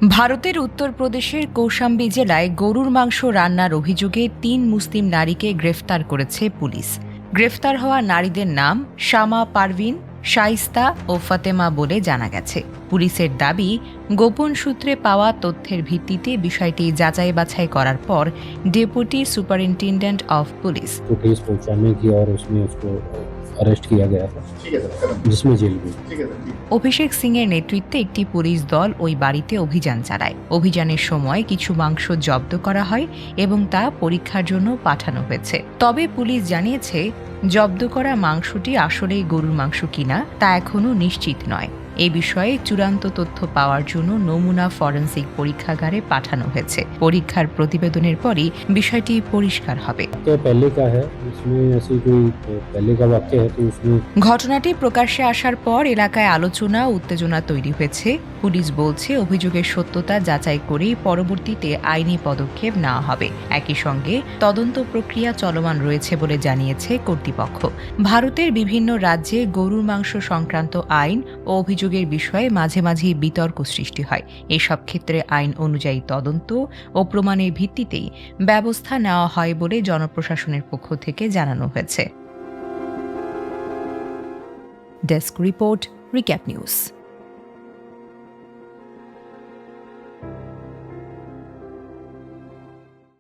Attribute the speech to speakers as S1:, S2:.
S1: ভারতের উত্তরপ্রদেশের কৌশাম্বী জেলায় গরুর মাংস রান্নার অভিযোগে ৩ মুসলিম নারীকে গ্রেফতার করেছে পুলিশ। গ্রেফতার হওয়া নারীদের নাম শামা পারভিন, শাইস্তা ও ফাতেমা বলে জানা গেছে। পুলিশের দাবি, গোপন সূত্রে পাওয়া তথ্যের ভিত্তিতে বিষয়টি যাচাই বাছাই করার পর ডেপুটি সুপারিনটেন্ডেন্ট অফ পুলিশ
S2: पहुंचाने की और उसमें उसको अरेस्ट किया गया था, जिसमें जेल गई।
S1: অভিষেক সিং এর নেতৃত্বে একটি পুলিশ দল ওই বাড়িতে অভিযান চালায়। অভিযানের সময় কিছু মাংস জব্দ করা হয় এবং তা পরীক্ষার জন্য পাঠানো হয়েছে। তবে পুলিশ জানিয়েছে, জব্দ করা মাংসটি আসলেই গরুর মাংস কিনা তা এখনও নিশ্চিত নয়। এই বিষয়ে চূড়ান্ত তথ্য পাওয়ার জন্য নমুনা ফরেনসিক পরীক্ষাগারে পাঠানো হয়েছে। পরীক্ষার প্রতিবেদনের পরই বিষয়টি পরিষ্কার হবে। ঘটনাটি প্রকাশ্যে আসার পর এলাকায় আলোচনা ও উত্তেজনা তৈরি হয়েছে। পুলিশ বলছে, অভিযোগের সত্যতা যাচাই করেই পরবর্তীতে আইনি পদক্ষেপ নেওয়া হবে। একই সঙ্গে তদন্ত প্রক্রিয়া চলমান রয়েছে বলে জানিয়েছে কর্তৃপক্ষ। ভারতের বিভিন্ন রাজ্যে গরুর মাংস সংক্রান্ত আইন ও অভিযোগের বিষয়ে মাঝে মাঝেই বিতর্ক সৃষ্টি হয়। এসব ক্ষেত্রে আইন অনুযায়ী তদন্ত ও প্রমাণের ভিত্তিতেই ব্যবস্থা নেওয়া হয় বলে জনপ্রশাসনের পক্ষ থেকে জানানো হয়েছে। Desk report, recap news.